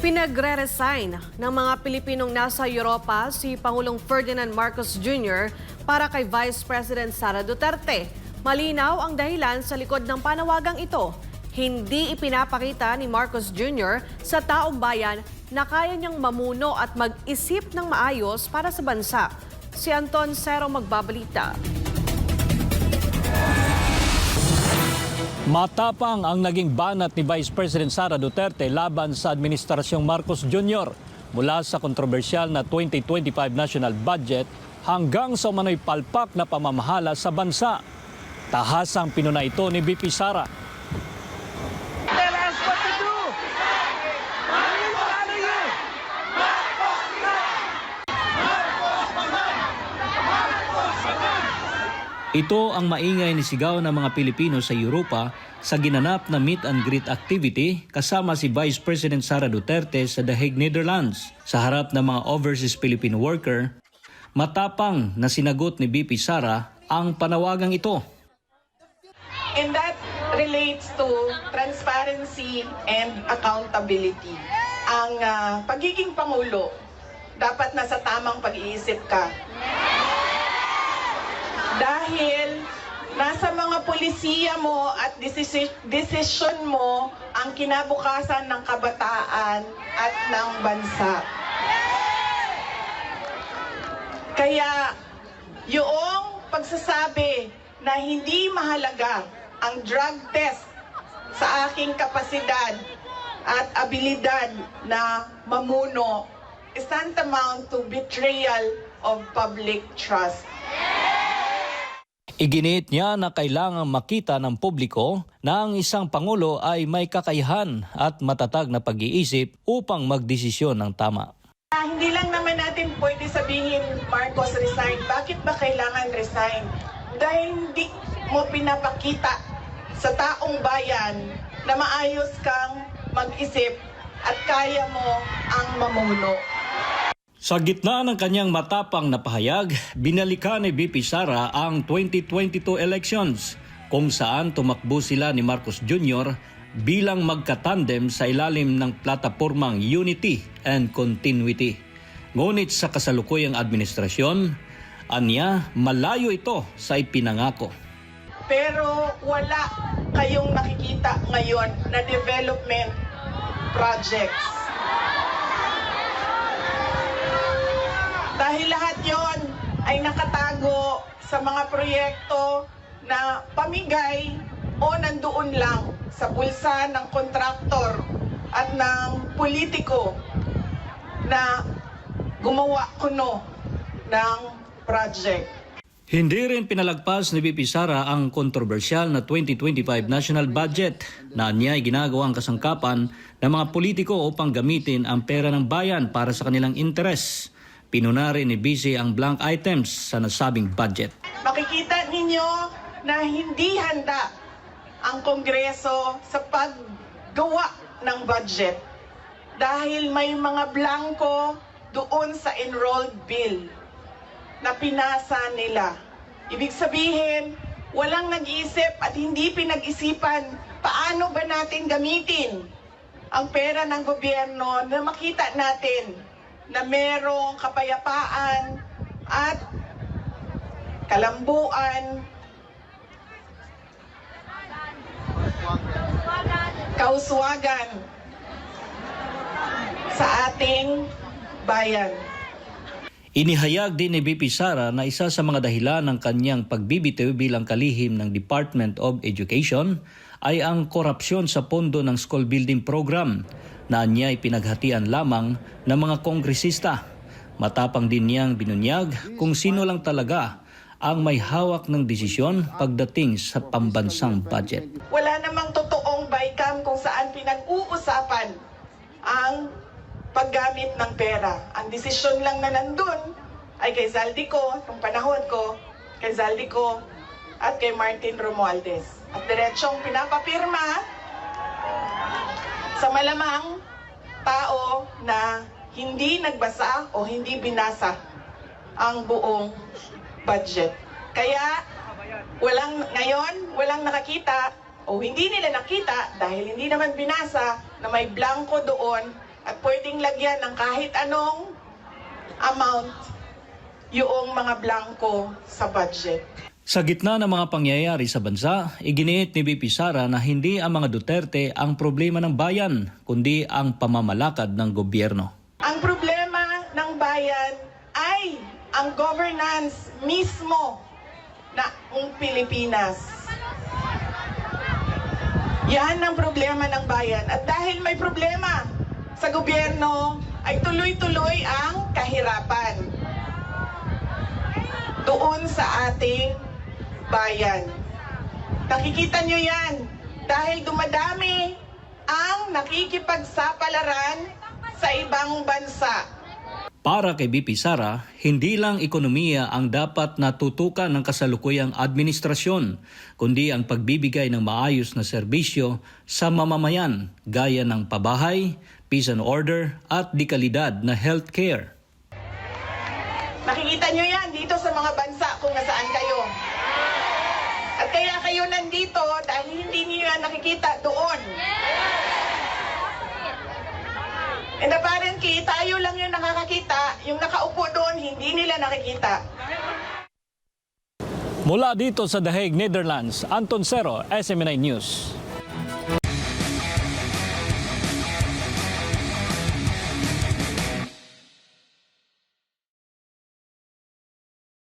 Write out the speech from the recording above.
Pinagre-resign ng mga Pilipinong nasa Europa si Pangulong Ferdinand Marcos Jr. para kay Vice President Sara Duterte. Malinaw ang dahilan sa likod ng panawagang ito. Hindi ipinapakita ni Marcos Jr. sa taong bayan na kaya niyang mamuno at mag-isip ng maayos para sa bansa. Si Anton Cero magbabalita. Matapang ang naging banat ni Vice President Sara Duterte laban sa Administrasyong Marcos Jr. mula sa kontrobersyal na 2025 national budget hanggang sa umano'y palpak na pamamahala sa bansa. Tahasang pinuna ito ni VP Sara. Tell us what to do! We will follow you! Ito ang maingay ni sigaw ng mga Pilipino sa Europa sa ginanap na meet and greet activity kasama si Vice President Sara Duterte sa The Hague, Netherlands. Sa harap ng mga overseas Filipino worker, matapang na sinagot ni VP Sara ang panawagang ito. And that relates to transparency and accountability. Ang pagiging Pangulo, dapat nasa tamang pag-iisip ka. Dahil nasa mga polisiya mo at desisyon mo ang kinabukasan ng kabataan at ng bansa. Kaya yung pagsasabi na hindi mahalaga ang drug test sa aking kapasidad at abilidad na mamuno is tantamount to betrayal of public trust. Iginiit niya na kailangang makita ng publiko na ang isang Pangulo ay may kakayahan at matatag na pag-iisip upang magdesisyon ng tama. Hindi lang naman natin pwede sabihin, Marcos resign. Bakit ba kailangan resign? Dahil hindi mo pinapakita sa taong bayan na maayos kang mag-isip at kaya mo ang mamuno. Sa gitna ng kanyang matapang na pahayag, binalikan ni VP Sara ang 2022 elections kung saan tumakbo sila ni Marcos Jr. bilang magkatandem sa ilalim ng platapormang Unity and Continuity. Ngunit sa kasalukuyang administrasyon, anya malayo ito sa ipinangako. Pero wala kayong nakikita ngayon na development projects. Dahil lahat yon ay nakatago sa mga proyekto na pamigay o nandoon lang sa bulsa ng kontraktor at ng politiko na gumawa kuno ng project. Hindi rin pinalagpas ni VP Sara ang kontrobersyal na 2025 national budget na niya'y ginagawang kasangkapan ng mga politiko upang gamitin ang pera ng bayan para sa kanilang interes. Pinuna rin ni VC ang blank items sa nasabing budget. Makikita ninyo na hindi handa ang Kongreso sa paggawa ng budget dahil may mga blanco doon sa enrolled bill na pinasa nila. Ibig sabihin, walang nag-iisip at hindi pinag-isipan paano ba natin gamitin ang pera ng gobyerno na makita natin na merong kapayapaan at kalambuan, kauswagan sa ating bayan. Inihayag din ni VP Sara na isa sa mga dahilan ng kanyang pagbibitiw bilang kalihim ng Department of Education ay ang korupsyon sa pondo ng school building program na niya'y pinaghatian lamang ng mga kongresista. Matapang din niyang binunyag kung sino lang talaga ang may hawak ng desisyon pagdating sa pambansang budget. Wala namang totoong BICAM kung saan pinag-uusapan ang paggamit ng pera. Ang desisyon lang na nandun ay kay Zaldico, nung panahon ko, kay Zaldico at kay Martin Romualdez. At diretsong pinapapirma sa malamang tao na hindi nagbasa o hindi binasa ang buong budget. Kaya walang nakakita o hindi nila nakita dahil hindi naman binasa na may blanco doon at pwedeng lagyan ng kahit anong amount yung mga blanco sa budget. Sa gitna ng mga pangyayari sa bansa, iginiit ni VP Sara na hindi ang mga Duterte ang problema ng bayan, kundi ang pamamalakad ng gobyerno. Ang problema ng bayan ay ang governance mismo ng Pilipinas. Yan ang problema ng bayan. At dahil may problema sa gobyerno, ay tuloy-tuloy ang kahirapan doon sa ating bayan. Nakikita nyo yan dahil dumadami ang nakikipagsapalaran sa ibang bansa. Para kay VP Sara, hindi lang ekonomiya ang dapat natutukan ng kasalukuyang administrasyon, kundi ang pagbibigay ng maayos na serbisyo sa mamamayan gaya ng pabahay, peace and order at dekalidad na healthcare. Nakikita nyo yan dito sa mga bansa kung nasaan kayo. At kaya kayo nandito dahil hindi nyo yan nakikita doon. And apparently, tayo lang yung nakakakita, yung nakaupo doon, hindi nila nakikita. Mula dito sa The Hague, Netherlands, Anton Cero, SMNI News.